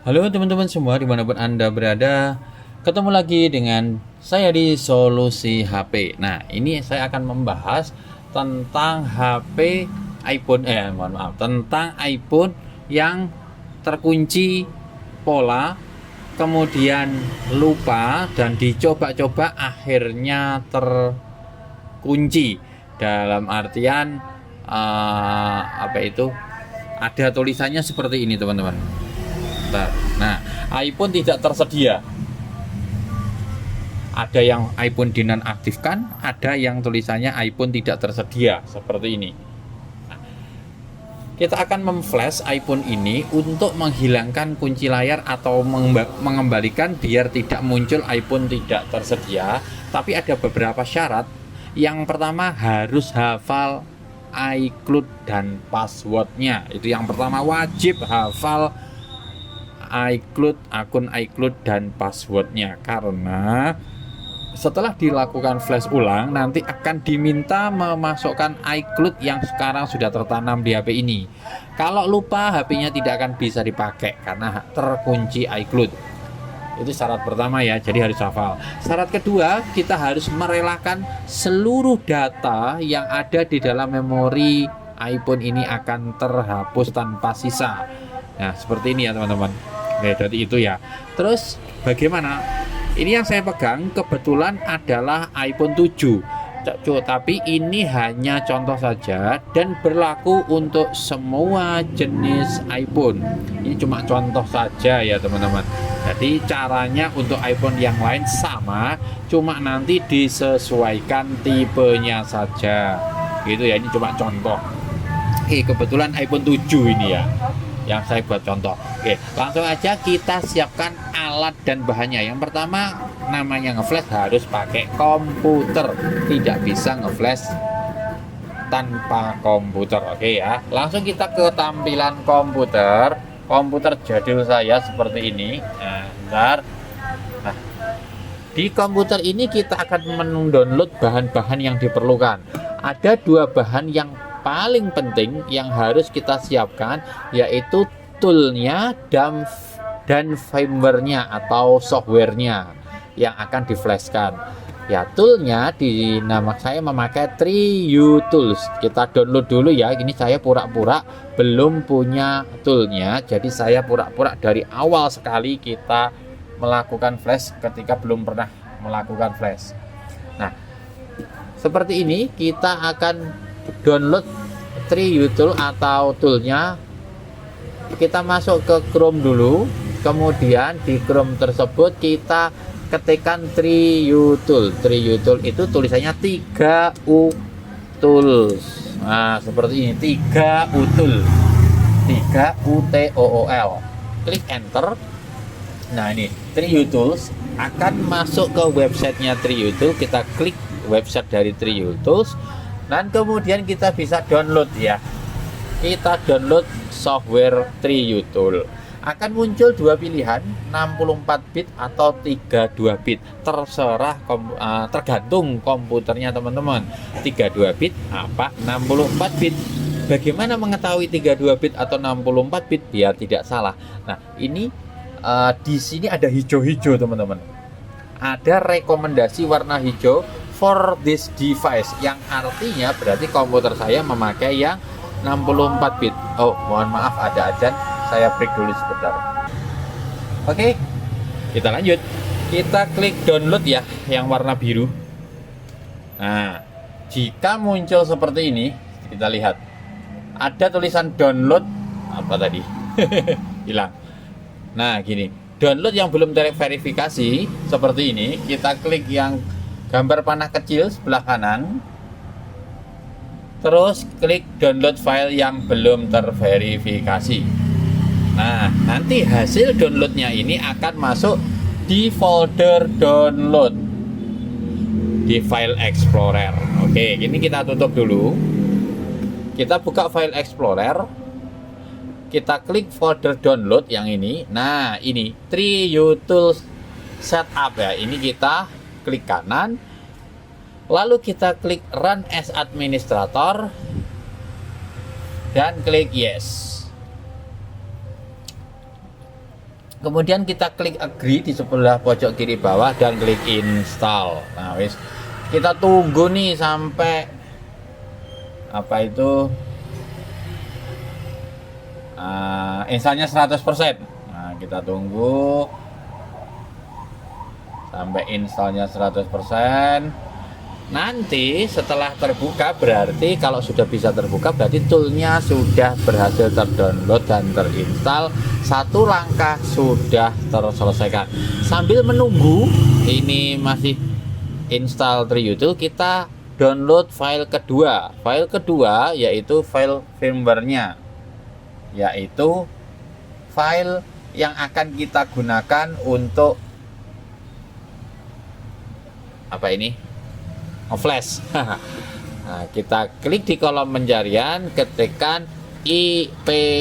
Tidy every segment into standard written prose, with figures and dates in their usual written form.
Halo teman-teman semua dimanapun Anda berada. Ketemu lagi dengan saya di Solusi HP. Nah, ini saya akan membahas tentang HP iPhone tentang iPhone yang terkunci pola, kemudian lupa dan dicoba-coba akhirnya terkunci. Dalam artian ada tulisannya seperti ini, teman-teman. Nah, iPhone tidak tersedia. Ada yang iPhone dinonaktifkan, ada yang tulisannya iPhone tidak tersedia, seperti ini. Nah, kita akan memflash iPhone ini untuk menghilangkan kunci layar atau mengembalikan biar tidak muncul iPhone tidak tersedia. Tapi ada beberapa syarat. Yang pertama, harus hafal iCloud dan passwordnya. Itu yang pertama, wajib hafal iCloud, akun iCloud dan passwordnya, karena setelah dilakukan flash ulang nanti akan diminta memasukkan iCloud yang sekarang sudah tertanam di HP ini. Kalau lupa, HP-nya tidak akan bisa dipakai karena terkunci iCloud. Itu syarat pertama ya, jadi harus hafal. Syarat kedua, kita harus merelakan seluruh data yang ada di dalam memori iPhone ini akan terhapus tanpa sisa. Nah, seperti ini ya teman-teman. Oke, jadi itu ya. Terus bagaimana? Ini yang saya pegang kebetulan adalah iPhone 7. Tapi ini hanya contoh saja dan berlaku untuk semua jenis iPhone. Ini cuma contoh saja ya teman-teman. Jadi caranya untuk iPhone yang lain sama, cuma nanti disesuaikan tipenya saja. Gitu ya, ini cuma contoh. Oke, kebetulan iPhone 7 ini ya yang saya buat contoh. Oke, langsung aja kita siapkan alat dan bahannya. Yang pertama, namanya ngeflash harus pakai komputer, tidak bisa ngeflash tanpa komputer. Oke ya, langsung kita ke tampilan komputer. Komputer jadul saya seperti ini. Nah, di komputer ini kita akan mendownload bahan-bahan yang diperlukan. Ada dua bahan yang paling penting yang harus kita siapkan, yaitu toolnya dan firmware-nya atau software-nya yang akan diflashkan. Ya, toolnya di nama saya memakai 3U Tools. Kita download dulu ya. Ini saya pura-pura belum punya toolnya, jadi saya pura-pura dari awal sekali kita melakukan flash ketika belum pernah melakukan flash. Nah, seperti ini kita akan download 3U Tool atau toolnya. Kita masuk ke Chrome dulu, kemudian di Chrome tersebut kita ketikkan 3U Tool. 3U Tool itu tulisannya 3U Tools. Nah, seperti ini, 3U Tool, 3UTOOL. Klik enter. Nah, ini 3U Tools akan masuk ke websitenya 3U Tool. Kita klik website dari 3U Tools dan kemudian kita bisa download ya. Kita download software 3U Tool. Akan muncul dua pilihan, 64 bit atau 32 bit. Terserah tergantung komputernya teman-teman. 32 bit apa 64 bit. Bagaimana mengetahui 32 bit atau 64 bit biar tidak salah? Nah, ini di sini ada hijau-hijau teman-teman. Ada rekomendasi warna hijau for this device, yang artinya berarti komputer saya memakai yang 64 bit. Oh, mohon maaf ada azan, saya break dulu sebentar. Oke, kita lanjut. Kita klik download ya, yang warna biru. Nah, jika muncul seperti ini, kita lihat ada tulisan download apa tadi? Hilang. Nah, gini, download yang belum terverifikasi seperti ini, kita klik yang gambar panah kecil sebelah kanan, terus klik download file yang belum terverifikasi. Nah, nanti hasil downloadnya ini akan masuk di folder download di file explorer. Oke, ini kita tutup dulu. Kita buka file explorer, kita klik folder download yang ini. Nah, ini 3U Tools setup ya. Ini kita klik kanan, lalu kita klik run as administrator dan klik yes. Kemudian kita klik agree di sebelah pojok kiri bawah dan klik install. Nah, wis kita tunggu nih sampai apa itu installnya 100%. Nah, kita tunggu sampai installnya 100%. Nanti setelah terbuka, berarti kalau sudah bisa terbuka berarti toolnya sudah berhasil terdownload dan terinstall. Satu langkah sudah terselesaikan. Sambil menunggu ini masih install TriUtool, kita download file kedua. File kedua yaitu file firmware-nya, yaitu file yang akan kita gunakan untuk apa ini? Flash. Nah, kita klik di kolom pencarian, ketikkan ipsw.me,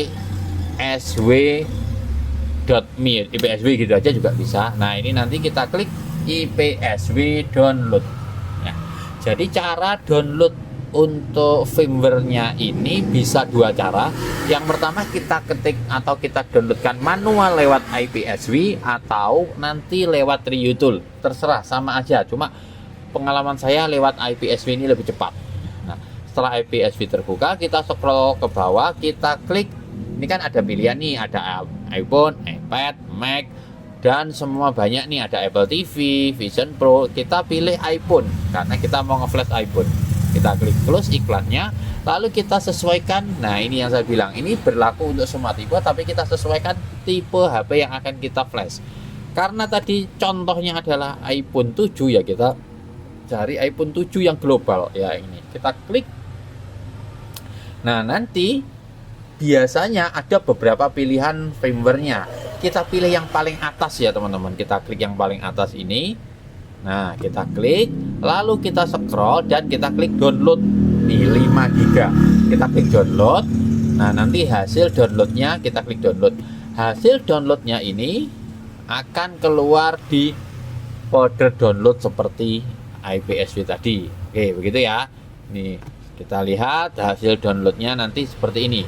ipsw gitu aja juga bisa. Nah, ini nanti kita klik ipsw download. Nah, jadi cara download untuk firmware-nya ini bisa dua cara. Yang pertama kita ketik atau kita downloadkan manual lewat ipsw atau nanti lewat TriUtool. Terserah, sama aja. Cuma pengalaman saya lewat ipsw ini lebih cepat. Nah, setelah ipsw terbuka, kita scroll ke bawah, kita klik. Ini kan ada pilihan nih, ada iPhone, iPad, Mac, dan semua banyak nih. Ada Apple TV, Vision Pro. Kita pilih iPhone karena kita mau nge-flash iPhone. Kita klik close iklannya, lalu kita sesuaikan. Nah, ini yang saya bilang, ini berlaku untuk semua tipe, tapi kita sesuaikan tipe HP yang akan kita flash. Karena tadi contohnya adalah iPhone 7, ya kita cari iPhone 7 yang global ya, ini kita klik. Nah, nanti biasanya ada beberapa pilihan firmware-nya. Kita pilih yang paling atas ya teman-teman. Kita klik yang paling atas ini. Nah, kita klik, lalu kita scroll dan kita klik download nih 5 GB. Kita klik download. Nah, nanti hasil downloadnya kita klik download. Hasil downloadnya ini akan keluar di folder download seperti ipsw tadi. Oke, begitu ya. Nih, kita lihat hasil downloadnya nanti seperti ini.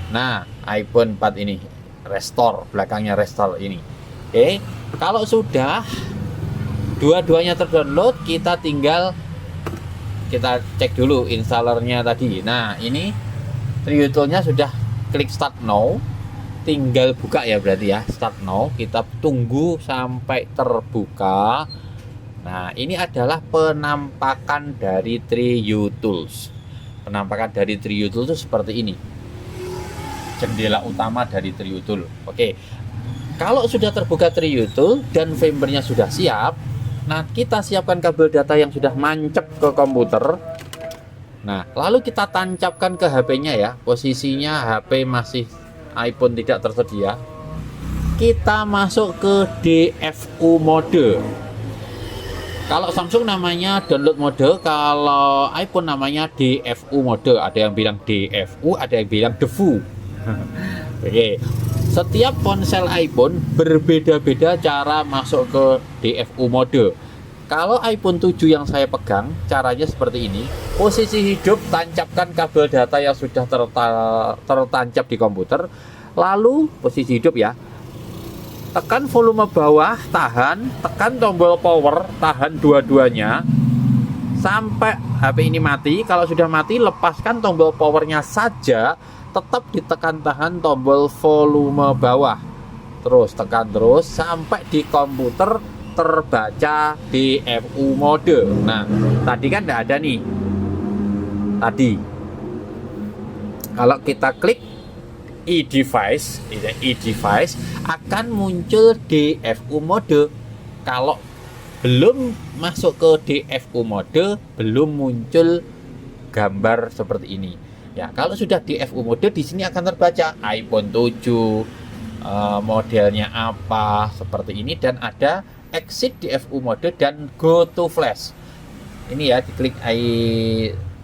Nah, iPhone 4 ini restore, belakangnya restore ini. Oke, kalau sudah dua-duanya terdownload, kita tinggal kita cek dulu installernya tadi. Nah, ini TriUtool-nya sudah klik start now. Tinggal buka ya berarti ya, start now. Kita tunggu sampai terbuka. Nah, ini adalah penampakan dari TriUtools. Penampakan dari TriUtool itu seperti ini. Jendela utama dari TriUtool. Oke. Kalau sudah terbuka TriUtool dan firmware-nya sudah siap, nah kita siapkan kabel data yang sudah mancep ke komputer. Nah, lalu kita tancapkan ke HP-nya ya. Posisinya HP masih iPhone tidak tersedia. Kita masuk ke DFU mode. Kalau Samsung namanya download mode, kalau iPhone namanya DFU mode. Ada yang bilang DFU, ada yang bilang DFU. Oke. Setiap ponsel iPhone berbeda-beda cara masuk ke DFU mode. Kalau iPhone 7 yang saya pegang, caranya seperti ini. Posisi hidup, tancapkan kabel data yang sudah tertancap di komputer. Lalu posisi hidup ya. Tekan volume bawah, tahan, tekan tombol power, tahan dua-duanya sampai HP ini mati. Kalau sudah mati, lepaskan tombol powernya saja, tetap ditekan tahan tombol volume bawah. Terus tekan terus sampai di komputer terbaca DFU mode. Nah, tadi kan tidak ada nih. Tadi kalau kita klik e-device akan muncul DFU mode. Kalau belum masuk ke DFU mode, belum muncul gambar seperti ini. Ya, kalau sudah DFU mode, di sini akan terbaca iPhone 7, modelnya apa, seperti ini, dan ada exit DFU mode dan go to flash. Ini ya, diklik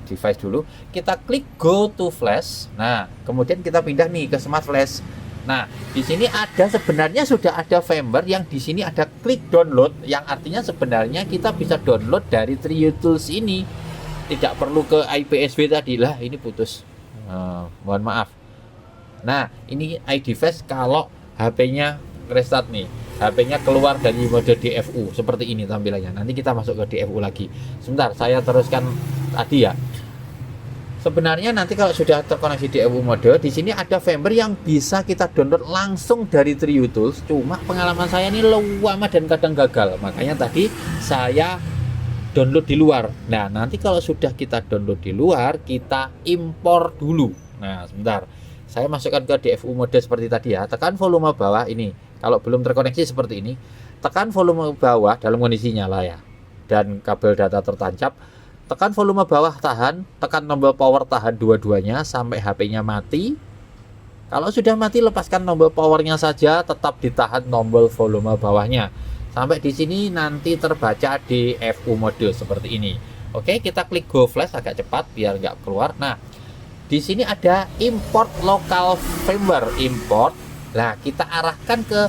device dulu, kita klik go to flash. Nah, kemudian kita pindah nih ke smart flash. Nah, di sini ada sebenarnya sudah ada firmware yang di sini ada klik download, yang artinya sebenarnya kita bisa download dari TriUtools ini. Tidak perlu ke ipsw tadi lah, ini putus. Mohon maaf. Nah, ini iDevice kalau HP-nya restart nih, HP-nya keluar dari mode DFU seperti ini tampilannya. Nanti kita masuk ke DFU lagi. Sebentar, saya teruskan tadi ya. Sebenarnya nanti kalau sudah terkoneksi DFU mode, di sini ada firmware yang bisa kita download langsung dari TriuTools. Cuma pengalaman saya ini lama dan kadang gagal. Makanya tadi saya download di luar. Nah, nanti kalau sudah kita download di luar, kita impor dulu. Nah, sebentar. Saya masukkan ke DFU mode seperti tadi ya. Tekan volume bawah ini. Kalau belum terkoneksi seperti ini, tekan volume bawah dalam kondisi nyala ya. Dan kabel data tertancap. Tekan volume bawah tahan, tekan tombol power tahan dua-duanya sampai HP-nya mati. Kalau sudah mati, lepaskan tombol powernya saja, tetap ditahan tombol volume bawahnya. Sampai di sini nanti terbaca di DFU mode seperti ini. Oke, kita klik go flash agak cepat biar nggak keluar. Nah, di sini ada import local firmware import. Nah, kita arahkan ke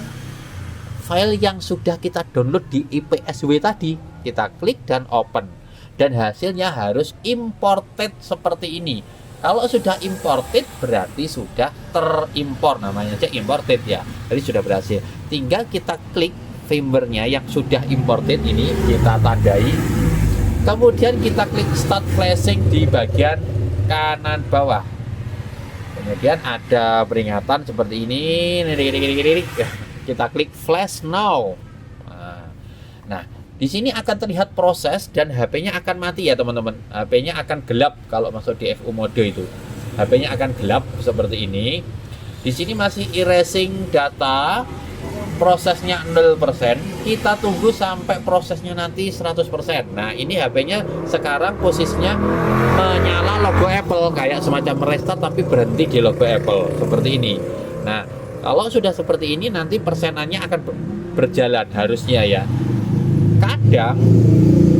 file yang sudah kita download di IPSW tadi. Kita klik dan open. Dan hasilnya harus imported seperti ini. Kalau sudah imported berarti sudah terimpor, namanya aja imported ya. Jadi sudah berhasil. Tinggal kita klik firmware-nya yang sudah imported ini, kita tandai. Kemudian kita klik start flashing di bagian kanan bawah. Kemudian ada peringatan seperti ini. Kita klik flash now. Nah, di sini akan terlihat proses dan HP-nya akan mati ya teman-teman. HP-nya akan gelap kalau masuk di DFU mode itu. HP-nya akan gelap seperti ini. Di sini masih erasing data, prosesnya 0%. Kita tunggu sampai prosesnya nanti 100%. Nah, ini HP-nya sekarang posisinya menyala logo Apple, kayak semacam restart tapi berhenti di logo Apple seperti ini. Nah, kalau sudah seperti ini nanti persenannya akan berjalan harusnya ya.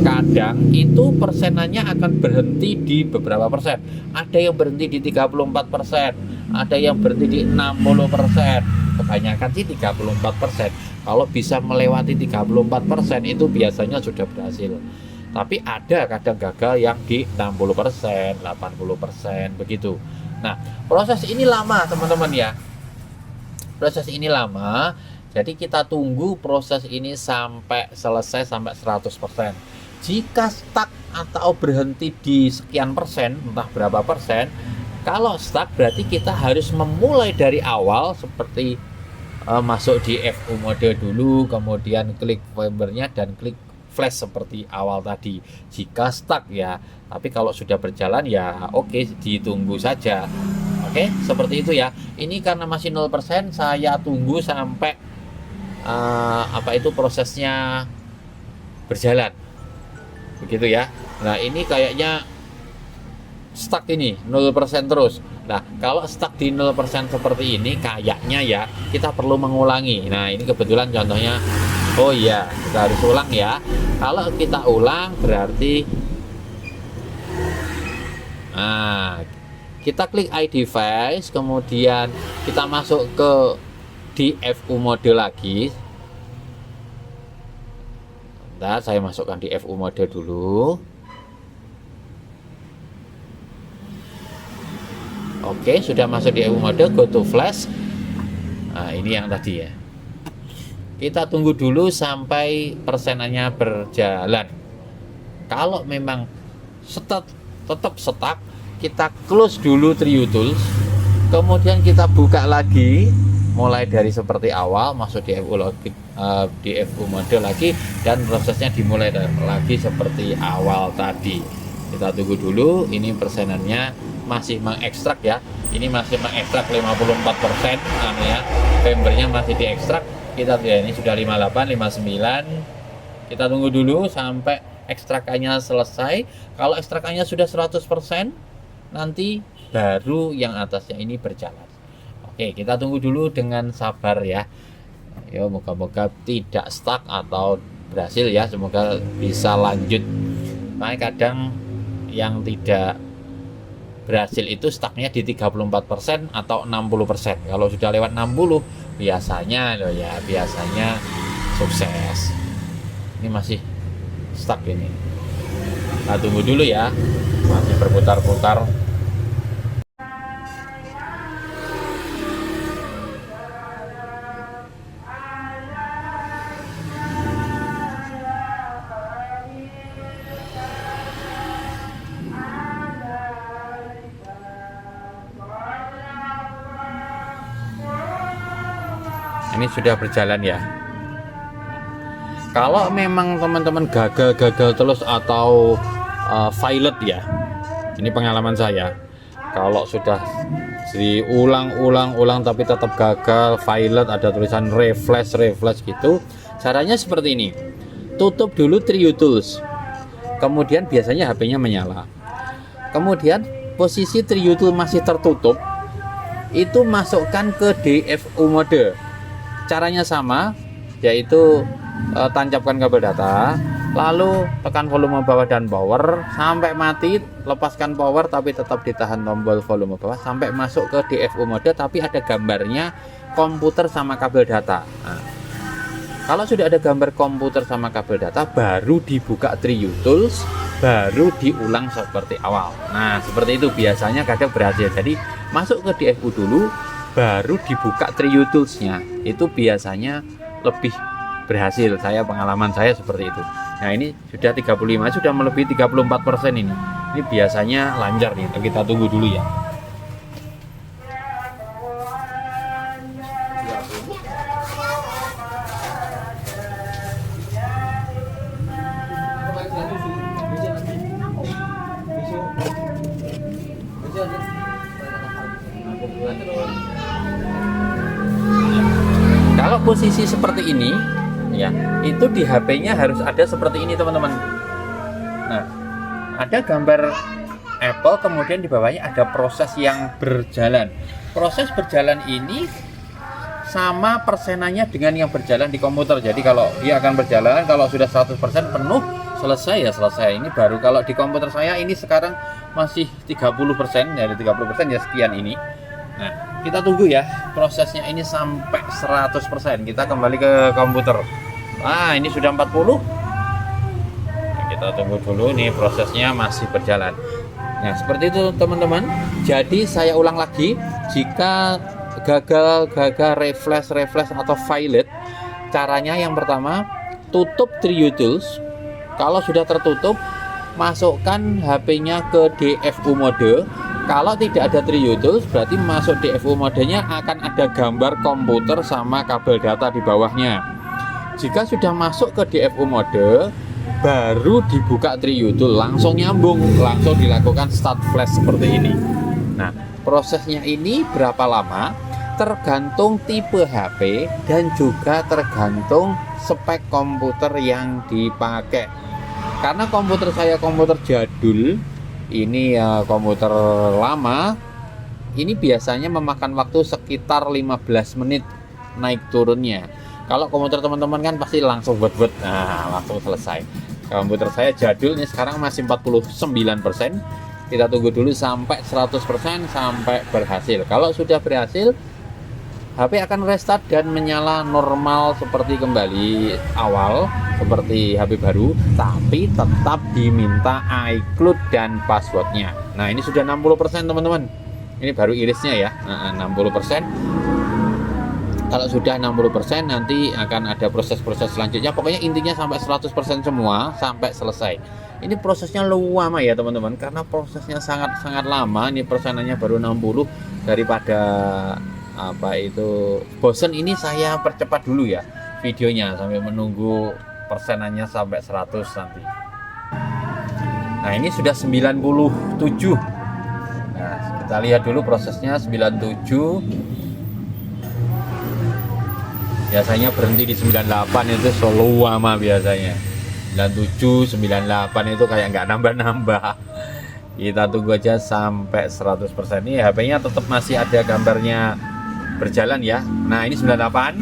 Kadang itu persenannya akan berhenti di beberapa persen. Ada yang berhenti di 34%, ada yang berhenti di 60%. Kebanyakan sih 34%. Kalau bisa melewati 34% itu biasanya sudah berhasil. Tapi ada kadang gagal yang di 60%, 80% begitu. Nah, proses ini lama teman-teman ya. Proses ini lama. Jadi kita tunggu proses ini sampai selesai sampai 100%. Jika stuck atau berhenti di sekian persen, entah berapa persen, kalau stuck berarti kita harus memulai dari awal seperti masuk di DFU mode dulu, kemudian klik firmware-nya dan klik flash seperti awal tadi. Jika stuck ya, tapi kalau sudah berjalan ya oke, ditunggu saja. Oke, seperti itu ya. Ini karena masih 0%, saya tunggu sampai prosesnya berjalan begitu ya. Nah, ini kayaknya stuck ini 0% terus. Nah, kalau stuck di 0% seperti ini kayaknya ya kita perlu mengulangi. Nah, ini kebetulan contohnya, oh iya, kita harus ulang ya. Kalau kita ulang berarti kita klik iDevice, kemudian kita masuk ke DFU mode lagi. Bentar, saya masukkan DFU mode dulu. Oke, sudah masuk DFU mode, go to flash. Nah, ini yang tadi ya. Kita tunggu dulu sampai persenannya berjalan. Kalau memang tetap stuck, kita close dulu TriuTools. Kemudian kita buka lagi, mulai dari seperti awal, masuk DFU mode lagi, dan prosesnya dimulai lagi seperti awal tadi. Kita tunggu dulu, ini persenannya masih mengekstrak ya. Ini masih mengekstrak 54%, ya. Firmware-nya masih diekstrak. Kita lihat ini sudah 58, 59. Kita tunggu dulu sampai ekstrakannya selesai. Kalau ekstrakannya sudah 100%, nanti baru yang atasnya ini berjalan. Oke, kita tunggu dulu dengan sabar ya. Ya, moga-moga tidak stuck atau berhasil ya. Semoga bisa lanjut. Makanya kadang yang tidak berhasil itu stucknya di 34% atau 60%. Kalau sudah lewat 60 biasanya sukses. Ini masih stuck ini. Nah, tunggu dulu ya. Masih berputar-putar. ini sudah berjalan ya. Kalau memang teman-teman gagal terus atau violet ya, ini pengalaman saya, kalau sudah diulang-ulang tapi tetap gagal, violet, ada tulisan refresh gitu, caranya seperti ini. Tutup dulu Trio Tools, kemudian biasanya HP-nya menyala, kemudian posisi Trio Tools masih tertutup, itu masukkan ke DFU mode. Caranya sama, yaitu tancapkan kabel data, lalu tekan volume bawah dan power sampai mati, lepaskan power tapi tetap ditahan tombol volume bawah sampai masuk ke DFU mode tapi ada gambarnya komputer sama kabel data. Nah, kalau sudah ada gambar komputer sama kabel data, baru dibuka Trio Tools, baru diulang seperti awal. Nah, seperti itu biasanya kadang berhasil. Jadi masuk ke DFU dulu, baru dibuka Trio Tools-nya, itu biasanya lebih berhasil. Pengalaman saya seperti itu. Nah, ini sudah 35, sudah melebihi 34% ini. Ini biasanya lancar nih. Kita tunggu dulu ya. Kalau posisi seperti ini ya, itu di HP-nya harus ada seperti ini teman-teman. Nah, ada gambar Apple, kemudian di bawahnya ada proses yang berjalan. Proses berjalan ini sama persenannya dengan yang berjalan di komputer. Jadi kalau dia akan berjalan, kalau sudah 100% penuh, selesai ya selesai. Ini baru kalau di komputer saya ini sekarang masih 30%, dari 30% ya sekian ini. Nah, kita tunggu ya prosesnya ini sampai 100%. Kita kembali ke komputer. Nah, ini sudah 40. Nah, kita tunggu dulu nih, prosesnya masih berjalan. Nah, seperti itu teman-teman. Jadi saya ulang lagi, jika gagal refresh atau violet, caranya yang pertama, tutup Trio Tools. Kalau sudah tertutup, masukkan HP-nya ke DFU mode. Kalau tidak ada Trio Tools, berarti masuk DFU modenya akan ada gambar komputer sama kabel data di bawahnya. Jika sudah masuk ke DFU mode, baru dibuka Trio Tools, langsung nyambung, langsung dilakukan start flash seperti ini. Nah, prosesnya ini berapa lama? Tergantung tipe HP dan juga tergantung spek komputer yang dipakai. Karena komputer saya komputer jadul, ini ya komputer lama, ini biasanya memakan waktu sekitar 15 menit naik turunnya. Kalau komputer teman-teman kan pasti langsung buat, nah langsung selesai. Komputer saya jadul ini sekarang masih 49%. Kita tunggu dulu sampai 100% sampai berhasil. Kalau sudah berhasil, HP akan restart dan menyala normal seperti kembali awal, seperti HP baru, tapi tetap diminta iCloud dan passwordnya. Nah, ini sudah 60% teman-teman. Ini baru irisnya ya, 60%. Kalau sudah 60% nanti akan ada proses-proses selanjutnya. Pokoknya intinya sampai 100% semua sampai selesai. Ini prosesnya lama ya teman-teman, karena prosesnya sangat-sangat lama. Ini persenannya baru 60, daripada bosen ini saya percepat dulu ya videonya sambil menunggu persenannya sampai 100 nanti. Nah, ini sudah 97. Nah, kita lihat dulu prosesnya 97. Biasanya berhenti di 98, itu selalu lama biasanya. 97, 98 itu kayak nggak nambah-nambah. Kita tunggu aja sampai 100%. Ini HP-nya tetap masih ada gambarnya berjalan ya. Nah, ini 98.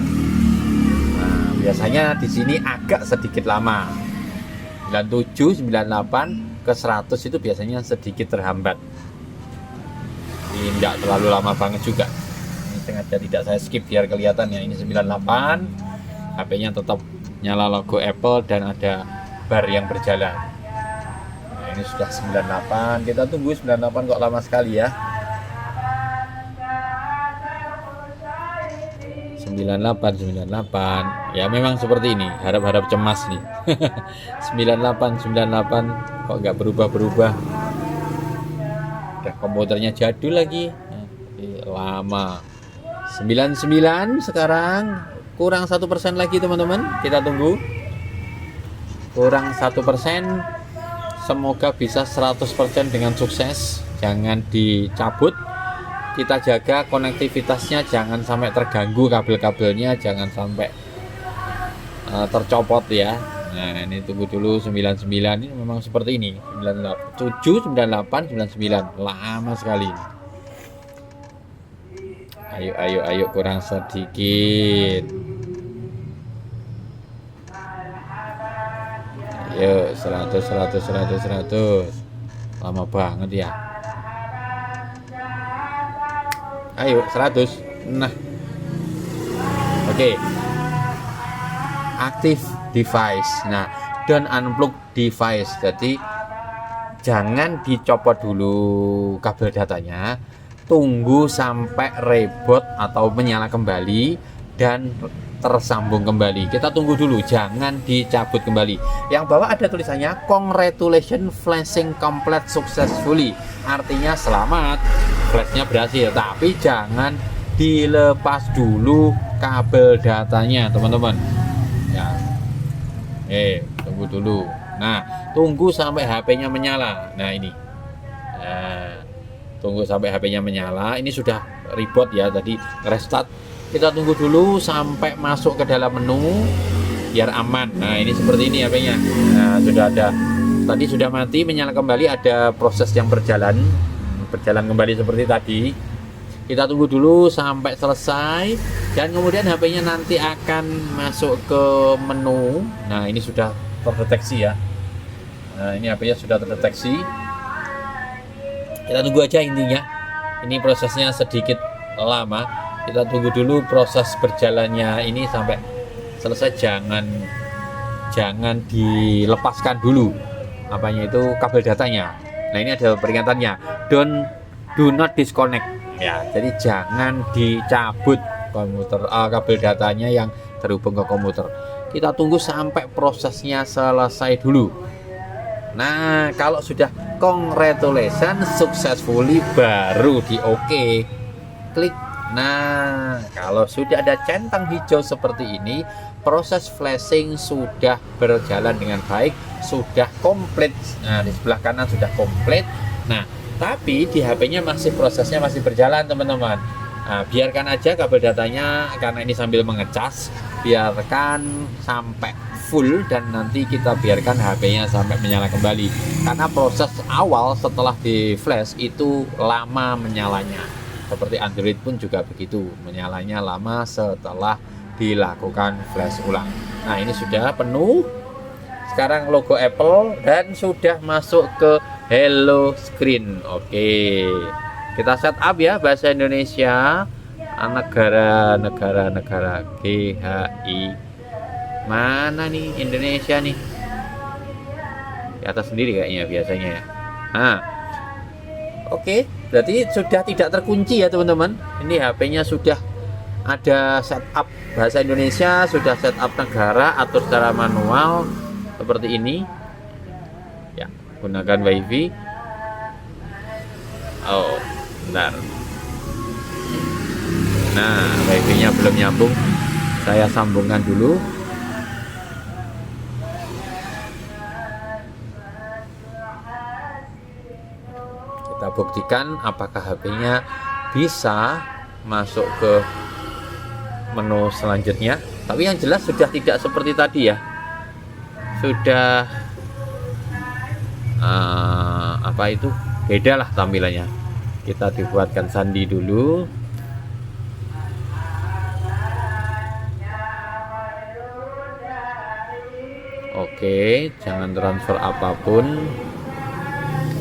Nah, biasanya di sini agak sedikit lama. 97, 98 ke 100 itu biasanya sedikit terhambat. Ini tidak terlalu lama banget juga. Ini sengaja tidak saya skip biar kelihatan ya. Ini 98. HP-nya tetap nyala logo Apple dan ada bar yang berjalan. Nah, ini sudah 98. Kita tunggu 98, kok lama sekali ya. 98 ya, memang seperti ini, harap-harap cemas nih. 98 kok nggak berubah-berubah, udah komputernya jadul lagi, lama 99 sekarang, kurang 1% lagi teman-teman, kita tunggu. Kurang 1%, semoga bisa 100% dengan sukses. Jangan dicabut, kita jaga konektivitasnya, jangan sampai terganggu kabel-kabelnya, jangan sampai tercopot ya. Nah ini tunggu dulu. 99 ini memang seperti ini, 97, 98, 99, lama sekali ini. Ayo kurang sedikit. Ayo 100. Lama banget ya. Ayo 100. Nah. Oke. Aktif device. Nah, don't unplug device. Jadi jangan dicopot dulu kabel datanya. Tunggu sampai reboot atau menyala kembali dan tersambung kembali. Kita tunggu dulu, jangan dicabut kembali. Yang bawah ada tulisannya congratulations flashing complete successfully. Artinya selamat, flashnya berhasil. Tapi jangan dilepas dulu kabel datanya, teman-teman. Ya. Tunggu dulu. Nah, tunggu sampai HP-nya menyala. Nah, ini. Nah, tunggu sampai HP-nya menyala. Ini sudah reboot ya, tadi restart. Kita tunggu dulu sampai masuk ke dalam menu biar aman. Nah, ini seperti ini HP-nya. Nah, sudah ada. Tadi sudah mati, menyala kembali, ada proses yang berjalan kembali seperti tadi. Kita tunggu dulu sampai selesai dan kemudian HP-nya nanti akan masuk ke menu. Nah, ini sudah terdeteksi ya. Nah, ini HP-nya sudah terdeteksi. Kita tunggu aja intinya. Ini prosesnya sedikit lama. Kita tunggu dulu proses berjalannya ini sampai selesai. Jangan dilepaskan dulu apanya itu kabel datanya. Nah, ini ada peringatannya. Do not disconnect. Ya, jadi jangan dicabut kabel datanya yang terhubung ke komputer. Kita tunggu sampai prosesnya selesai dulu. Nah, kalau sudah congratulations successfully baru di OK. Klik. Nah, kalau sudah ada centang hijau seperti ini, proses flashing sudah berjalan dengan baik, sudah komplit. Nah, di sebelah kanan sudah komplit. Nah, tapi di HP-nya prosesnya masih berjalan, teman-teman. Nah, biarkan aja kabel datanya karena ini sambil mengecas, biarkan sampai full dan nanti kita biarkan HP-nya sampai menyala kembali. Karena proses awal setelah di flash itu lama menyalanya. Seperti Android pun juga begitu, menyalanya lama setelah dilakukan flash ulang. Nah, ini sudah penuh. Sekarang logo Apple dan sudah masuk ke hello screen. Oke. Kita setup ya bahasa Indonesia. Negara GHI. Mana nih Indonesia nih? Di atas sendiri kayaknya biasanya ya. Nah. Oke, berarti sudah tidak terkunci ya, teman-teman. Ini HP-nya sudah ada setup bahasa Indonesia, sudah setup negara, atur secara manual seperti ini. Ya, gunakan WiFi. Oh, bentar. Nah, WiFi-nya belum nyambung. Saya sambungkan dulu. Kita buktikan apakah HP-nya bisa masuk ke menu selanjutnya. Tapi yang jelas sudah tidak seperti tadi ya. Sudah beda lah tampilannya. Kita dibuatkan sandi dulu. Oke, jangan transfer apapun.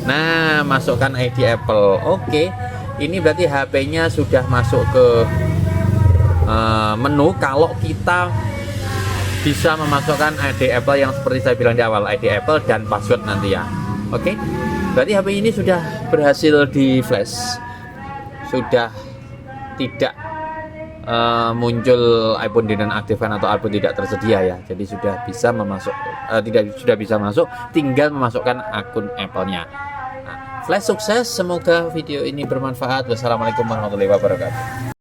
Nah, masukkan ID Apple. Oke, ini berarti HP-nya sudah masuk ke menu. Kalau kita bisa memasukkan ID Apple yang seperti saya bilang di awal, ID Apple dan password nanti ya. Oke, berarti HP ini sudah berhasil di flash, sudah tidak muncul iPhone dinonaktifkan atau iPhone tidak tersedia ya. Jadi sudah bisa sudah bisa masuk, tinggal memasukkan akun Apple-nya. Flash sukses, semoga video ini bermanfaat. Wassalamualaikum warahmatullahi wabarakatuh.